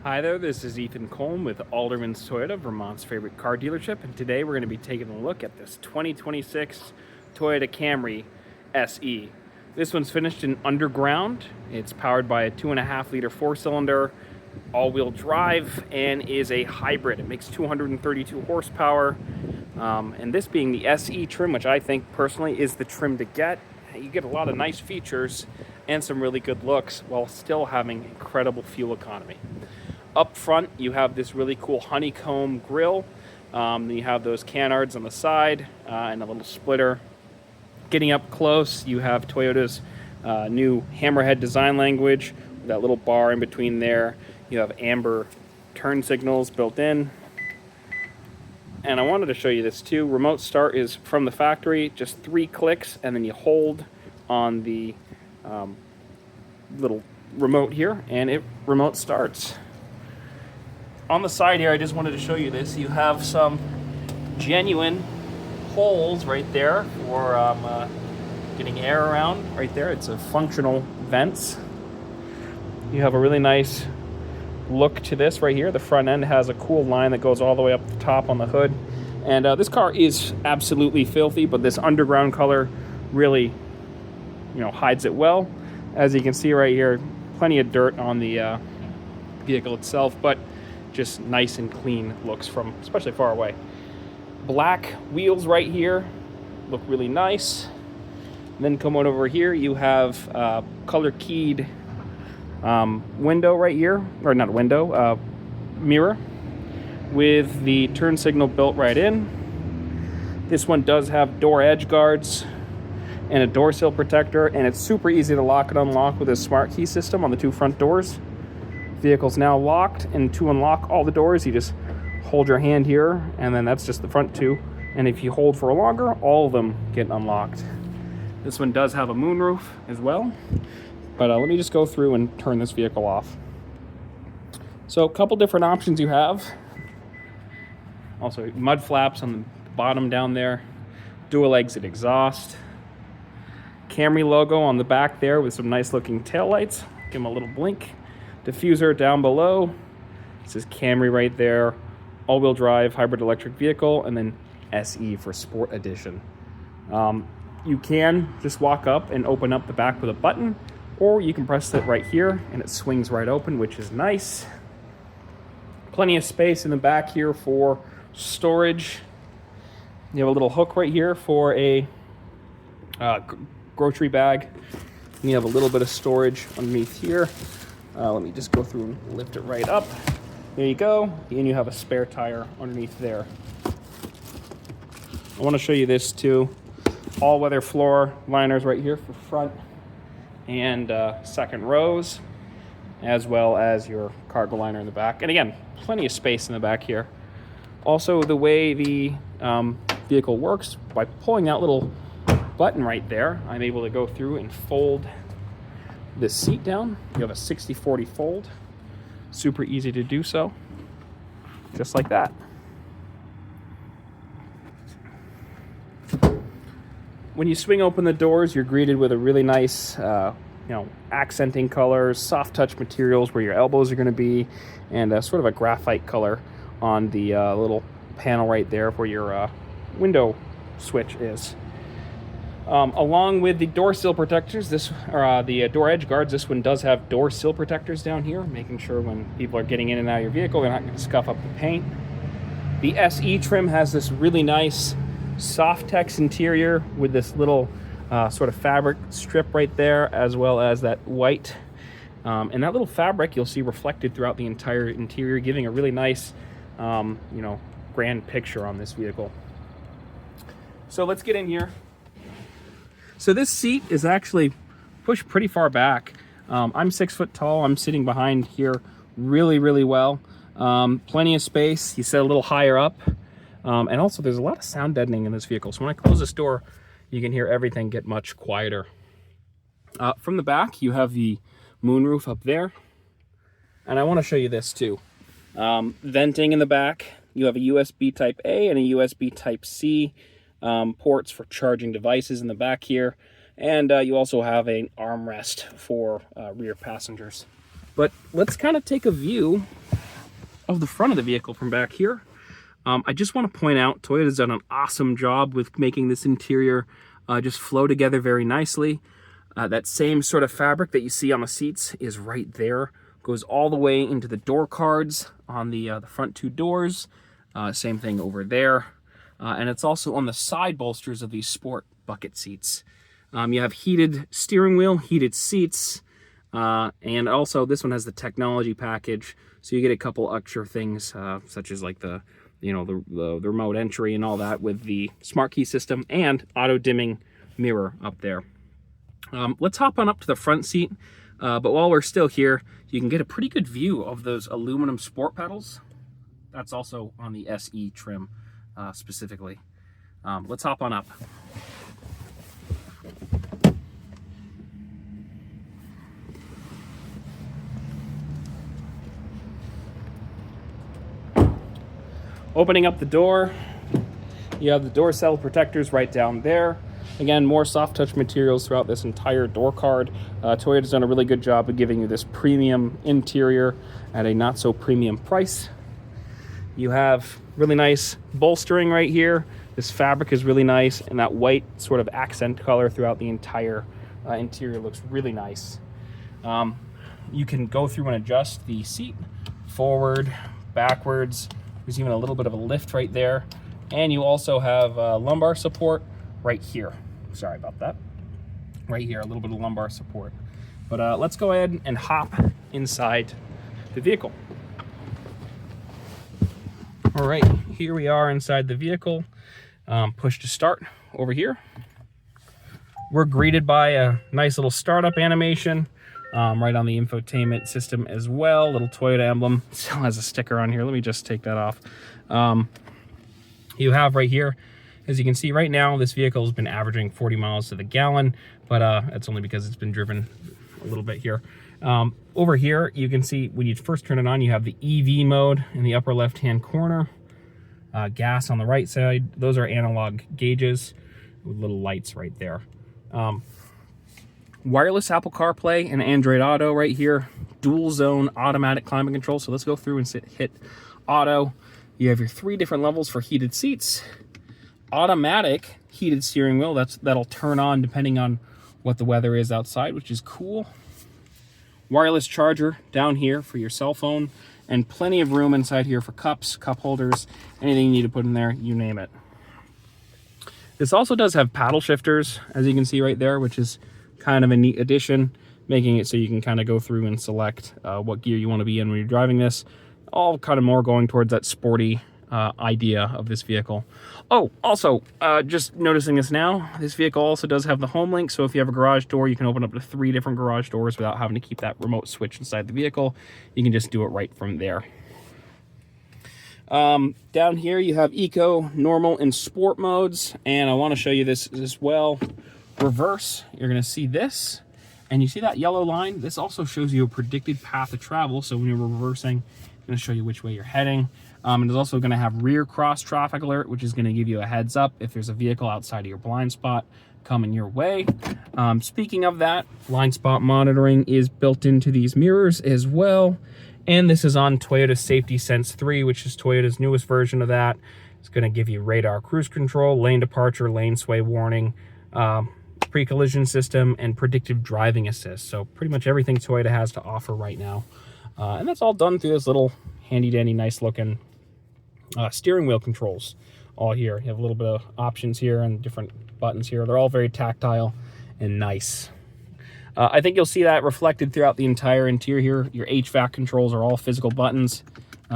Hi there, this is Ethan Colm with Alderman's Toyota, Vermont's favorite car dealership, and today we're going to be taking a look at this 2026 Toyota Camry SE. This one's finished in underground. It's powered by a 2.5-liter four-cylinder, all-wheel drive, and is a hybrid. It makes 232 horsepower, and this being the SE trim, which I think personally is the trim to get. You get a lot of nice features and some really good looks while still having incredible fuel economy. Up front, you have this really cool honeycomb grille. You have those canards on the side and a little splitter. Getting up close, you have Toyota's new hammerhead design language, with that little bar in between there. You have amber turn signals built in. And I wanted to show you this too. Remote start is from the factory, just 3 clicks, and then you hold on the little remote here, and it remote starts. On the side here, I just wanted to show you this. You have some genuine holes right there for getting air around right there. It's a functional vents. You have a really nice look to this right here. The front end has a cool line that goes all the way up the top on the hood. And this car is absolutely filthy, but this underground color really, hides it well. As you can see right here, plenty of dirt on the vehicle itself, but just nice and clean looks from especially far away. Black wheels right here look really nice. And then come on over here, you have color keyed window right here, or not window, mirror with the turn signal built right in. This one does have door edge guards and a door sill protector, and it's super easy to lock and unlock with a smart key system on the 2 front doors. Vehicle's now locked, and to unlock all the doors, you just hold your hand here, and then that's just the front 2. And if you hold for longer, all of them get unlocked. This one does have a moonroof as well, but let me just go through and turn this vehicle off. So a couple different options you have. Also mud flaps on the bottom down there, dual exit exhaust, Camry logo on the back there with some nice looking taillights. Give them a little blink. Diffuser down below. This is Camry right there. All-wheel drive hybrid electric vehicle, and then SE for Sport Edition. You can just walk up and open up the back with a button, or you can press it right here and it swings right open, which is nice. Plenty of space in the back here for storage. You have a little hook right here for a grocery bag. And you have a little bit of storage underneath here. Let me just go through and lift it right up. There you go. And you have a spare tire underneath there. I want to show you this too. All-weather floor liners right here for front and second rows, as well as your cargo liner in the back. And again, plenty of space in the back here. Also, the way the vehicle works, by pulling that little button right there, I'm able to go through and fold this seat down. You have a 60/40 fold. Super easy to do so, just like that. When you swing open the doors, you're greeted with a really nice, accenting colors, soft touch materials where your elbows are going to be, and sort of a graphite color on the little panel right there where your window switch is. Along with the door sill protectors, the door edge guards, this one does have door sill protectors down here, making sure when people are getting in and out of your vehicle, they're not going to scuff up the paint. The SE trim has this really nice Softex interior with this little sort of fabric strip right there, as well as that white. And that little fabric you'll see reflected throughout the entire interior, giving a really nice, grand picture on this vehicle. So let's get in here. So this seat is actually pushed pretty far back. I'm 6 foot tall. I'm sitting behind here really, really well. Plenty of space. You sit a little higher up. And also there's a lot of sound deadening in this vehicle. So when I close this door, you can hear everything get much quieter. From the back, you have the moonroof up there. And I want to show you this too. Venting in the back. You have a USB Type A and a USB Type C ports for charging devices in the back here. And you also have an armrest for rear passengers. But let's kind of take a view of the front of the vehicle from back here. I just want to point out Toyota's done an awesome job with making this interior just flow together very nicely. That same sort of fabric that you see on the seats is right there. Goes all the way into the door cards on the front two doors. Same thing over there. And it's also on the side bolsters of these sport bucket seats. You have heated steering wheel, heated seats, and also this one has the technology package. So you get a couple extra things, such as like the remote entry and all that with the smart key system and auto dimming mirror up there. Let's hop on up to the front seat. But while we're still here, you can get a pretty good view of those aluminum sport pedals. That's also on the SE trim specifically. Let's hop on up. Opening up the door, you have the door sill protectors right down there. Again, more soft touch materials throughout this entire door card. Toyota's done a really good job of giving you this premium interior at a not so premium price. You have really nice bolstering right here. This fabric is really nice, and that white sort of accent color throughout the entire interior looks really nice. You can go through and adjust the seat forward, backwards. There's even a little bit of a lift right there. And you also have lumbar support right here. Sorry about that. Right here, a little bit of lumbar support. But let's go ahead and hop inside the vehicle. All right, here we are inside the vehicle. Push to start over here. We're greeted by a nice little startup animation right on the infotainment system as well. Little Toyota emblem. Still has a sticker on here. Let me just take that off. You have right here, as you can see right now, this vehicle has been averaging 40 miles to the gallon, but that's only because it's been driven a little bit here. Over here, you can see when you first turn it on, you have the EV mode in the upper left-hand corner. Gas on the right side. Those are analog gauges with little lights right there. Wireless Apple CarPlay and Android Auto right here. Dual zone automatic climate control. So let's go through and hit auto. You have your 3 different levels for heated seats. Automatic heated steering wheel. That'll turn on depending on what the weather is outside, which is cool. Wireless charger down here for your cell phone, and plenty of room inside here for cups, cup holders, anything you need to put in there, you name it. This also does have paddle shifters, as you can see right there, which is kind of a neat addition, making it so you can kind of go through and select what gear you want to be in when you're driving this. All kind of more going towards that sporty idea of this vehicle. Oh, also, just noticing this now, this vehicle also does have the home link, so if you have a garage door, you can open up to 3 different garage doors without having to keep that remote switch inside the vehicle. You can just do it right from there. Down here you have eco, normal, and sport modes, and I want to show you this as well. Reverse, you're going to see this, and you see that yellow line? This also shows you a predicted path of travel, so when you're reversing, it's going to show you which way you're heading. And it's also going to have rear cross traffic alert, which is going to give you a heads up if there's a vehicle outside of your blind spot coming your way. Speaking of that, blind spot monitoring is built into these mirrors as well. And this is on Toyota Safety Sense 3, which is Toyota's newest version of that. It's going to give you radar cruise control, lane departure, lane sway warning, pre-collision system, and predictive driving assist. So pretty much everything Toyota has to offer right now. And that's all done through this little handy-dandy, nice-looking steering wheel controls all here. You have a little bit of options here and different buttons here. They're all very tactile and nice. I think you'll see that reflected throughout the entire interior here. Your HVAC controls are all physical buttons.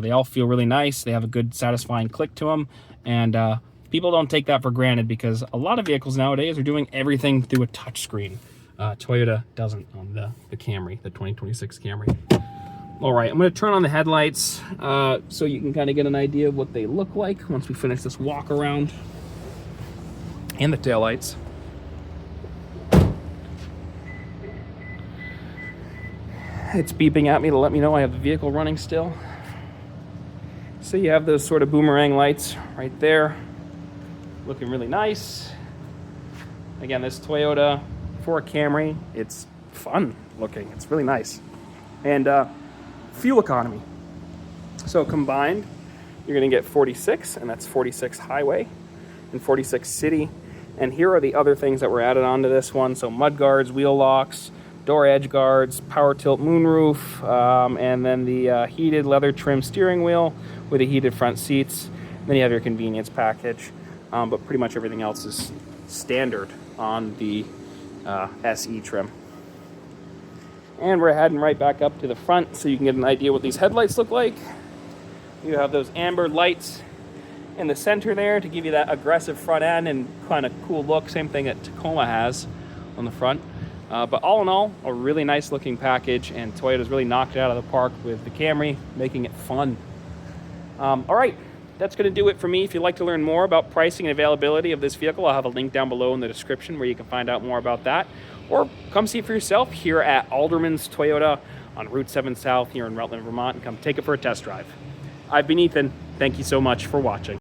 They all feel really nice. They have a good, satisfying click to them. And people don't take that for granted because a lot of vehicles nowadays are doing everything through a touchscreen. Toyota doesn't on the Camry, the 2026 Camry. All right, I'm going to turn on the headlights so you can kind of get an idea of what they look like once we finish this walk around, and the taillights. It's beeping at me to let me know I have the vehicle running still. So you have those sort of boomerang lights right there, looking really nice. Again, this Toyota for a Camry, it's fun looking. It's really nice. And fuel economy. So combined, you're going to get 46, and that's 46 highway and 46 city. And here are the other things that were added onto this one. So mud guards, wheel locks, door edge guards, power tilt moonroof, and then the heated leather trim steering wheel with the heated front seats. And then you have your convenience package, but pretty much everything else is standard on the SE trim. And we're heading right back up to the front so you can get an idea what these headlights look like. You have those amber lights in the center there to give you that aggressive front end and kind of cool look. Same thing that Tacoma has on the front. But all in all, a really nice looking package, and Toyota's really knocked it out of the park with the Camry, making it fun. All right, that's going to do it for me. If you'd like to learn more about pricing and availability of this vehicle, I'll have a link down below in the description where you can find out more about that. Or come see it for yourself here at Alderman's Toyota on Route 7 South here in Rutland, Vermont, and come take it for a test drive. I've been Ethan. Thank you so much for watching.